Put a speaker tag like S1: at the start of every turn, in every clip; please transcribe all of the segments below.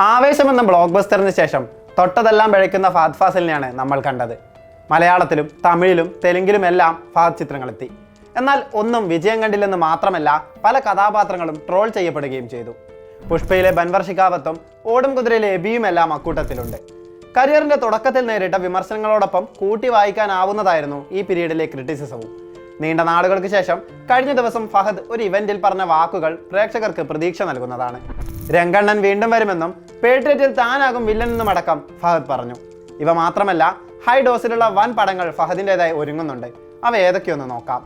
S1: ആവേശം എന്ന ബ്ലോക്ക് ബസ്റ്ററിന് ശേഷം തൊട്ടതെല്ലാം പിഴയ്ക്കുന്ന ഫഹദ് ഫാസിലിനെയാണ് നമ്മൾ കണ്ടത്. മലയാളത്തിലും തമിഴിലും തെലുങ്കിലുമെല്ലാം ഫഹദ് ചിത്രങ്ങളെത്തി. എന്നാൽ ഒന്നും വിജയം കണ്ടില്ലെന്ന് മാത്രമല്ല, പല കഥാപാത്രങ്ങളും ട്രോൾ ചെയ്യപ്പെടുകയും ചെയ്തു. പുഷ്പയിലെ ബൻവർ ഷിക്കാവത്തും ഓടും കുതിരയിലെ എബിയുമെല്ലാം അക്കൂട്ടത്തിലുണ്ട്. കരിയറിന്റെ തുടക്കത്തിൽ നേരിട്ട വിമർശനങ്ങളോടൊപ്പം കൂട്ടി വായിക്കാനാവുന്നതായിരുന്നു ഈ പീരീഡിലെ ക്രിറ്റിസിസവും. നീണ്ട നാളുകൾക്ക് ശേഷം കഴിഞ്ഞ ദിവസം ഫഹദ് ഒരു ഇവന്റിൽ പറഞ്ഞ വാക്കുകൾ പ്രേക്ഷകർക്ക് പ്രതീക്ഷ നൽകുന്നതാണ്. രംഗണ്ണൻ വീണ്ടും വരുമെന്നും പേട്രിയറ്റിൽ താനാകും വില്ലൻ എന്നും അടക്കം ഫഹദ് പറഞ്ഞു. ഇവ മാത്രമല്ല, ഹൈ ഡോസിലുള്ള വൻ പടങ്ങൾ ഫഹദിൻ്റെതായി ഒരുങ്ങുന്നുണ്ട്. അവ ഏതൊക്കെയൊന്ന് നോക്കാം.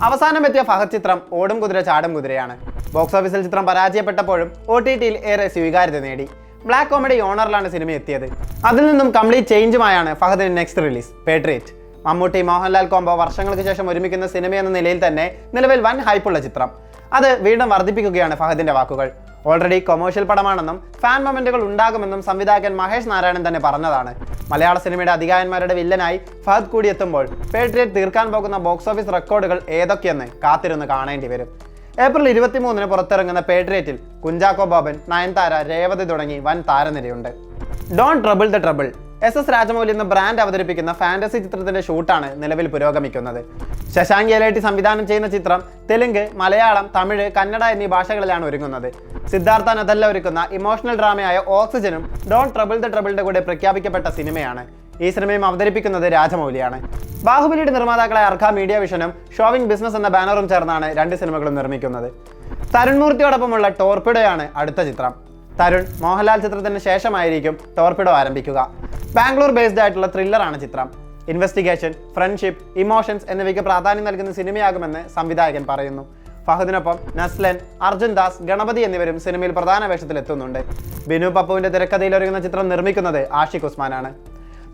S1: അവസാനം എത്തിയ ഫഹദ് ചിത്രം ഓടും കുതിര ചാടും കുതിരയാണ്. ബോക്സ് ഓഫീസിൽ ചിത്രം പരാജയപ്പെട്ടപ്പോഴും OTT-യിൽ ഏറെ സ്വീകാര്യത നേടി. ബ്ലാക്ക് കോമഡി ഓണറിലാണ് സിനിമ എത്തിയത്. അതിൽ നിന്നും കംപ്ലീറ്റ് ചേഞ്ചുമായാണ് ഫഹദിന്റെ next release Patriot. Mammootty Mohanlal combo വർഷങ്ങൾക്ക് ശേഷം ഒരുമിക്കുന്ന സിനിമയെന്ന നിലയിൽ തന്നെ നിലവിൽ വൻ ഹൈപ്പുള്ള ചിത്രം. അത് വീണ്ടും വർദ്ധിപ്പിക്കുകയാണ് ഫഹദിന്റെ വാക്കുകൾ. ഓൾറെഡി കൊമേഴ്ഷ്യൽ പടമാണെന്നും ഫാൻ മൊമെന്റുകൾ ഉണ്ടാകുമെന്നും സംവിധായകൻ മഹേഷ് നാരായണൻ തന്നെ പറഞ്ഞതാണ്. മലയാള സിനിമയുടെ അധികായന്മാരുടെ വില്ലനായി ഫഹദ് കൂടിയെത്തുമ്പോൾ പേട്രിയറ്റ് തീർക്കാൻ പോകുന്ന ബോക്സ് ഓഫീസ് റെക്കോർഡുകൾ ഏതൊക്കെയെന്ന് കാത്തിരുന്ന് കാണേണ്ടി വരും. ഏപ്രിൽ 23-ന് പുറത്തിറങ്ങുന്ന പേട്രിയറ്റിൽ കുഞ്ചാക്കോ ബോബൻ, നയൻതാര, രേവതി തുടങ്ങി വൻ താരനിരയുണ്ട്. Don't trouble the trouble SS Rajamouli എന്ന ബ്രാൻഡ് അവതരിപ്പിക്കുന്ന ഫാന്റസി ചിത്രത്തിന്റെ ഷൂട്ടാണ് നിലവിൽ പുരോഗമിക്കുന്നത്. ശശാങ്ക് യേലേട്ടി സംവിധാനം ചെയ്യുന്ന ചിത്രം തെലുങ്ക്, മലയാളം, തമിഴ്, കന്നഡ എന്നീ ഭാഷകളിലാണ് ഒരുങ്ങുന്നത്. സിദ്ധാർത്ഥ നദല്ല ഒരുക്കുന്ന ഇമോഷണൽ ഡ്രാമയായ ഓക്സിജനും ഡോണ്ട് ട്രബിൾ ദ ട്രബിളിന്റെ കൂടെ പ്രഖ്യാപിക്കപ്പെട്ട സിനിമയാണ്. ഈ സിനിമയും അവതരിപ്പിക്കുന്നത് രാജമൗലിയാണ്. ബാഹുബലിയുടെ നിർമ്മാതാക്കളായ അർഖ മീഡിയ വിഷനും ഷോവിംഗ് ബിസിനസ് എന്ന ബാനറും ചേർന്നാണ് രണ്ട് സിനിമകളും നിർമ്മിക്കുന്നത്. തരുൺ മൂർത്തിയോടൊപ്പമുള്ള ടോർപിഡോയാണ് അടുത്ത ചിത്രം. തരുൺ മോഹൻലാൽ ചിത്രത്തിന് ശേഷമായിരിക്കും ടോർപിഡോ ആരംഭിക്കുക. ബാംഗ്ലൂർ ബേസ്ഡ് ആയിട്ടുള്ള ത്രില്ലറാണ് ചിത്രം. ഇൻവെസ്റ്റിഗേഷൻ, ഫ്രണ്ട്ഷിപ്പ്, ഇമോഷൻസ് എന്നിവയ്ക്ക് പ്രാധാന്യം നൽകുന്ന സിനിമയാകുമെന്ന് സംവിധായകൻ പറയുന്നു. ഫഹദിനൊപ്പം നസ്ലൻ, അർജുൻ ദാസ്, ഗണപതി എന്നിവരും സിനിമയിൽ പ്രധാന വേഷത്തിലെത്തുന്നുണ്ട്. ബിനു പപ്പുവിന്റെ തിരക്കഥയിൽ ഒരുങ്ങുന്ന ചിത്രം നിർമ്മിക്കുന്നത് ആഷിഖ് ഉസ്മാനാണ്.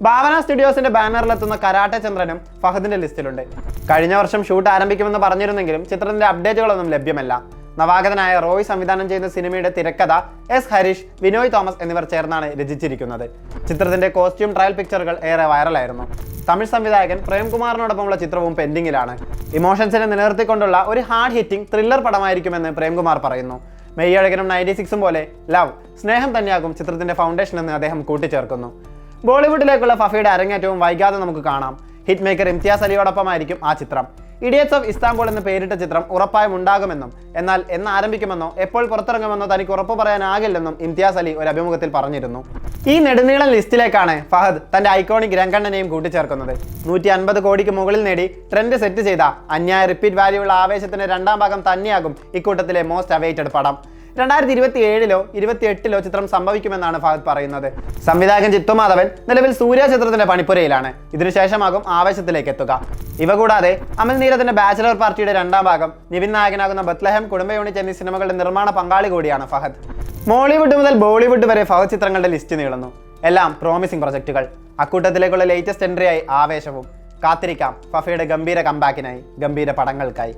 S1: ഭാവന സ്റ്റുഡിയോസിന്റെ ബാനറിലെത്തുന്ന കരാട്ടെ ചന്ദ്രനും ഫഹദിന്റെ ലിസ്റ്റിലുണ്ട്. കഴിഞ്ഞ വർഷം ഷൂട്ട് ആരംഭിക്കുമെന്ന് പറഞ്ഞിരുന്നെങ്കിലും ചിത്രത്തിന്റെ അപ്ഡേറ്റുകളൊന്നും ലഭ്യമല്ല. നവാഗതനായ റോയ് സംവിധാനം ചെയ്യുന്ന സിനിമയുടെ തിരക്കഥ S. ഹരീഷ്, വിനോയ് തോമസ് എന്നിവർ ചേർന്നാണ് രചിച്ചിരിക്കുന്നത്. ചിത്രത്തിന്റെ കോസ്റ്റ്യൂം ട്രയൽ പിക്ചറുകൾ ഏറെ വൈറലായിരുന്നു. തമിഴ് സംവിധായകൻ പ്രേംകുമാറിനോടൊപ്പമുള്ള ചിത്രവും പെൻഡിങ്ങിലാണ്. ഇമോഷൻസിനെ നിലനിർത്തിക്കൊണ്ടുള്ള ഒരു ഹാർഡ് ഹിറ്റിംഗ് ത്രില്ലർ പടമായിരിക്കുമെന്ന് പ്രേംകുമാർ പറയുന്നു. മെയ്യഴകനും 96-ഉം പോലെ ലവ്, സ്നേഹം തന്നെയാകും ചിത്രത്തിന്റെ ഫൗണ്ടേഷൻ എന്ന് അദ്ദേഹം കൂട്ടിച്ചേർക്കുന്നു. ബോളിവുഡിലേക്കുള്ള ഫഫയുടെ അരങ്ങേറ്റവും വൈകാതെ നമുക്ക് കാണാം. ഹിറ്റ് മേക്കർ ഇംതിയാസ് അലിയോടൊപ്പമായിരിക്കും ആ ചിത്രം. ഇഡിയറ്റ്സ് ഓഫ് ഇസ്താംബുൾ എന്ന് പേരിട്ട ചിത്രം ഉറപ്പായും ഉണ്ടാകുമെന്നും എന്നാൽ എന്ന് ആരംഭിക്കുമെന്നോ എപ്പോൾ പുറത്തിറങ്ങുമെന്നോ തനിക്ക് ഉറപ്പ് പറയാനാകില്ലെന്നും ഇംതിയാസ് അലി ഒരു അഭിമുഖത്തിൽ പറഞ്ഞിരുന്നു. ഈ നെടുനീളൻ ലിസ്റ്റിലേക്കാണ് ഫഹദ് തന്റെ ഐക്കോണിക് രംഗണ്ണനെയും കൂട്ടിച്ചേർക്കുന്നത്. 150 കോടിക്ക് മുകളിൽ നേടി ട്രെൻഡ് സെറ്റ് ചെയ്ത അന്യായ റിപ്പീറ്റ് വാല്യൂള്ള ആവേശത്തിന്റെ രണ്ടാം ഭാഗം തന്നെയാകും ഇക്കൂട്ടത്തിലെ മോസ്റ്റ് അവൈറ്റഡ് പടം. 2027-ലോ 28-ലോ ചിത്രം സംഭവിക്കുമെന്നാണ് ഫഹദ് പറയുന്നത്. സംവിധായകൻ ചിത്തു മാധവൻ നിലവിൽ സൂര്യ ചിത്രത്തിന്റെ പണിപ്പുരയിലാണ്. ഇതിനുശേഷമാകും ആവേശത്തിലേക്ക് എത്തുക. ഇവ കൂടാതെ അമൽ നീരദിന്റെ ബാച്ചിലർ പാർട്ടിയുടെ രണ്ടാം ഭാഗം, നിവിൻ നായകനാകുന്ന ബത്ലഹം, കുടുംബ യൂണിറ്റ് എന്നീ സിനിമകളുടെ നിർമ്മാണ പങ്കാളി കൂടിയാണ് ഫഹദ്. മോളിവുഡ് മുതൽ ബോളിവുഡ് വരെ ഫഹദ് ചിത്രങ്ങളുടെ ലിസ്റ്റ് നീളുന്നു. എല്ലാം പ്രോമിസിംഗ് പ്രൊജക്റ്റുകൾ. അക്കൂട്ടത്തിലേക്കുള്ള ലേറ്റസ്റ്റ് എൻട്രിയായി ആവേശവും. കാത്തിരിക്കാം ഫഫയുടെ ഗംഭീര കംബാക്കിനായി, ഗംഭീര പടങ്ങൾക്കായി.